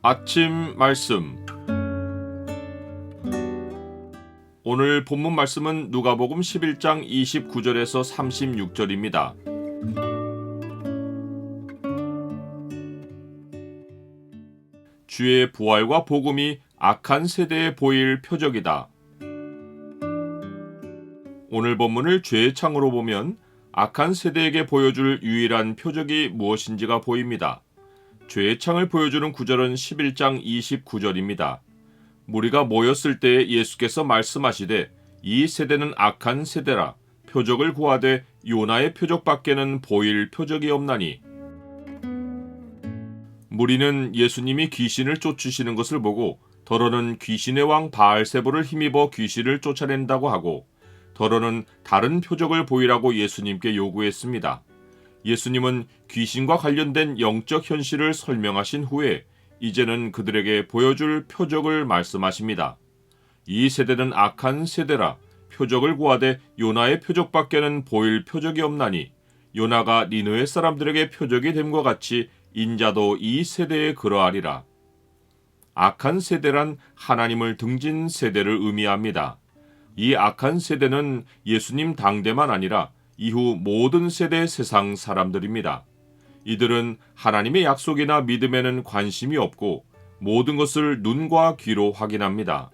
아침 말씀. 오늘 본문 말씀은 누가복음 11장 29절에서 36절입니다. 주의 부활과 복음이 악한 세대에 보일 표적이다. 오늘 본문을 죄의 창으로 보면 악한 세대에게 보여줄 유일한 표적이 무엇인지가 보입니다. 죄의 창을 보여주는 구절은 11장 29절입니다. 무리가 모였을 때에 예수께서 말씀하시되 이 세대는 악한 세대라 표적을 구하되 요나의 표적밖에는 보일 표적이 없나니. 무리는 예수님이 귀신을 쫓으시는 것을 보고 더러는 귀신의 왕 바알세불을 힘입어 귀신을 쫓아낸다고 하고 더러는 다른 표적을 보이라고 예수님께 요구했습니다. 예수님은 귀신과 관련된 영적 현실을 설명하신 후에 이제는 그들에게 보여줄 표적을 말씀하십니다. 이 세대는 악한 세대라 표적을 구하되 요나의 표적밖에는 보일 표적이 없나니 요나가 니느웨 사람들에게 표적이 됨과 같이 인자도 이 세대에 그러하리라. 악한 세대란 하나님을 등진 세대를 의미합니다. 이 악한 세대는 예수님 당대만 아니라 이후 모든 세대 세상 사람들입니다. 이들은 하나님의 약속이나 믿음에는 관심이 없고 모든 것을 눈과 귀로 확인합니다.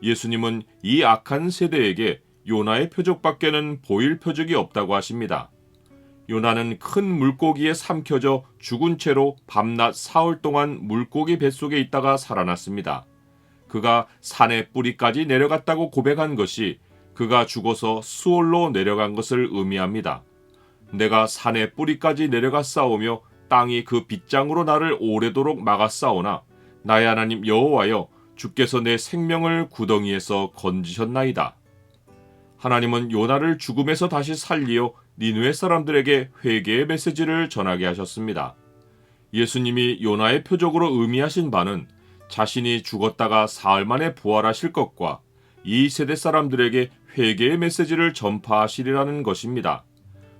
예수님은 이 악한 세대에게 요나의 표적밖에는 보일 표적이 없다고 하십니다. 요나는 큰 물고기에 삼켜져 죽은 채로 밤낮 사흘 동안 물고기 뱃속에 있다가 살아났습니다. 그가 산의 뿌리까지 내려갔다고 고백한 것이 그가 죽어서 수월로 내려간 것을 의미합니다. 내가 산의 뿌리까지 내려갔사오며 땅이 그 빗장으로 나를 오래도록 막았사오나 나의 하나님 여호와여 주께서 내 생명을 구덩이에서 건지셨나이다. 하나님은 요나를 죽음에서 다시 살리어 니느웨 사람들에게 회개의 메시지를 전하게 하셨습니다. 예수님이 요나의 표적으로 의미하신 바는 자신이 죽었다가 사흘 만에 부활하실 것과 이 세대 사람들에게 회개의 메시지를 전파하시리라는 것입니다.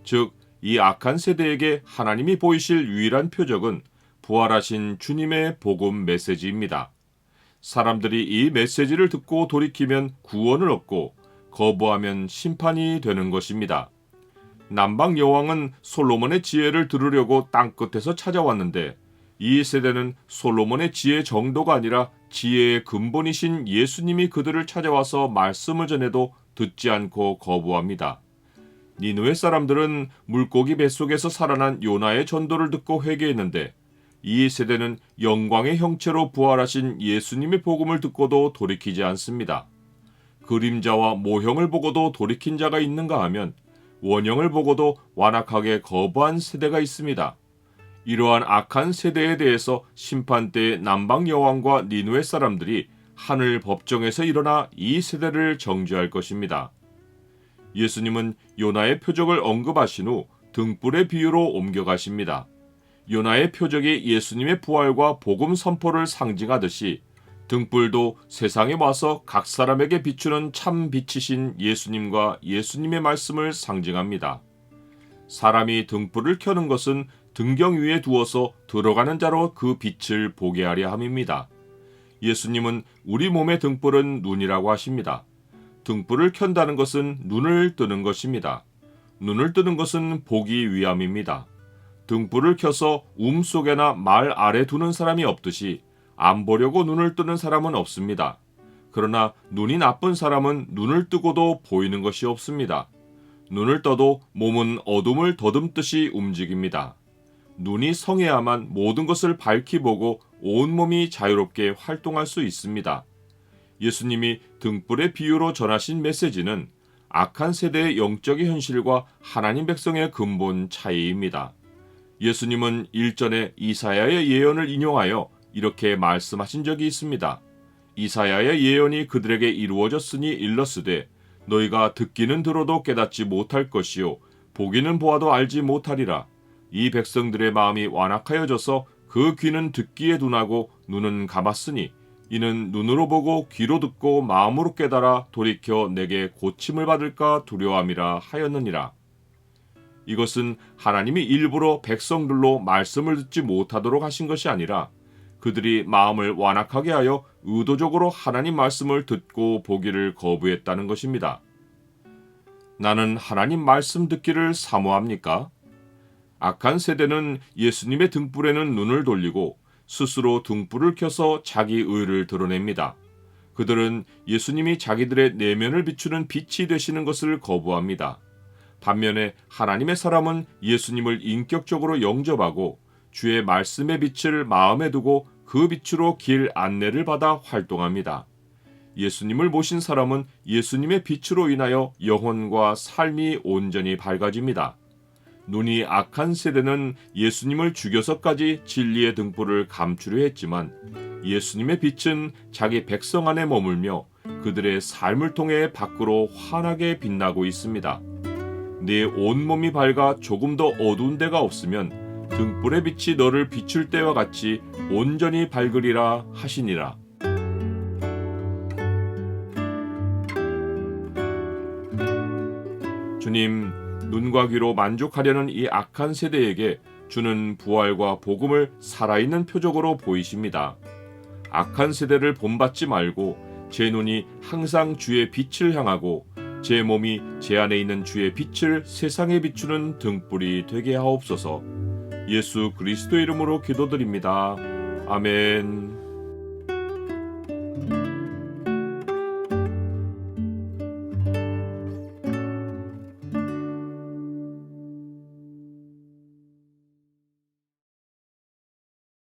즉, 이 악한 세대에게 하나님이 보이실 유일한 표적은 부활하신 주님의 복음 메시지입니다. 사람들이 이 메시지를 듣고 돌이키면 구원을 얻고 거부하면 심판이 되는 것입니다. 남방 여왕은 솔로몬의 지혜를 들으려고 땅끝에서 찾아왔는데 이 세대는 솔로몬의 지혜 정도가 아니라 지혜의 근본이신 예수님이 그들을 찾아와서 말씀을 전해도 듣지 않고 거부합니다. 니느웨 사람들은 물고기 뱃속에서 살아난 요나의 전도를 듣고 회개했는데 이 세대는 영광의 형체로 부활하신 예수님의 복음을 듣고도 돌이키지 않습니다. 그림자와 모형을 보고도 돌이킨 자가 있는가 하면 원형을 보고도 완악하게 거부한 세대가 있습니다. 이러한 악한 세대에 대해서 심판 때에 남방 여왕과 니느웨 사람들이 하늘 법정에서 일어나 이 세대를 정죄할 것입니다. 예수님은 요나의 표적을 언급하신 후 등불의 비유로 옮겨가십니다. 요나의 표적이 예수님의 부활과 복음 선포를 상징하듯이 등불도 세상에 와서 각 사람에게 비추는 참 빛이신 예수님과 예수님의 말씀을 상징합니다. 사람이 등불을 켜는 것은 등경 위에 두어서 들어가는 자로 그 빛을 보게 하려 함입니다. 예수님은 우리 몸의 등불은 눈이라고 하십니다. 등불을 켠다는 것은 눈을 뜨는 것입니다. 눈을 뜨는 것은 보기 위함입니다. 등불을 켜서 속에나 말 아래 두는 사람이 없듯이 안 보려고 눈을 뜨는 사람은 없습니다. 그러나 눈이 나쁜 사람은 눈을 뜨고도 보이는 것이 없습니다. 눈을 떠도 몸은 어둠을 더듬듯이 움직입니다. 눈이 성해야만 모든 것을 밝히 보고 온몸이 자유롭게 활동할 수 있습니다. 예수님이 등불의 비유로 전하신 메시지는 악한 세대의 영적인 현실과 하나님 백성의 근본 차이입니다. 예수님은 일전에 이사야의 예언을 인용하여 이렇게 말씀하신 적이 있습니다. 이사야의 예언이 그들에게 이루어졌으니 일렀으되 너희가 듣기는 들어도 깨닫지 못할 것이요 보기는 보아도 알지 못하리라. 이 백성들의 마음이 완악하여져서 그 귀는 듣기에 둔하고 눈은 감았으니 이는 눈으로 보고 귀로 듣고 마음으로 깨달아 돌이켜 내게 고침을 받을까 두려움이라 하였느니라. 이것은 하나님이 일부러 백성들로 말씀을 듣지 못하도록 하신 것이 아니라 그들이 마음을 완악하게 하여 의도적으로 하나님 말씀을 듣고 보기를 거부했다는 것입니다. 나는 하나님 말씀 듣기를 사모합니까? 악한 세대는 예수님의 등불에는 눈을 돌리고 스스로 등불을 켜서 자기 의를 드러냅니다. 그들은 예수님이 자기들의 내면을 비추는 빛이 되시는 것을 거부합니다. 반면에 하나님의 사람은 예수님을 인격적으로 영접하고 주의 말씀의 빛을 마음에 두고 그 빛으로 길 안내를 받아 활동합니다. 예수님을 모신 사람은 예수님의 빛으로 인하여 영혼과 삶이 온전히 밝아집니다. 눈이 악한 세대는 예수님을 죽여서까지 진리의 등불을 감추려 했지만 예수님의 빛은 자기 백성 안에 머물며 그들의 삶을 통해 밖으로 환하게 빛나고 있습니다. 네 온몸이 밝아 조금 더 어두운 데가 없으면 등불의 빛이 너를 비출 때와 같이 온전히 밝으리라 하시니라. 주님, 눈과 귀로 만족하려는 이 악한 세대에게 주는 부활과 복음을 살아있는 표적으로 보이십니다. 악한 세대를 본받지 말고 제 눈이 항상 주의 빛을 향하고 제 몸이 제 안에 있는 주의 빛을 세상에 비추는 등불이 되게 하옵소서. 예수 그리스도의 이름으로 기도드립니다. 아멘.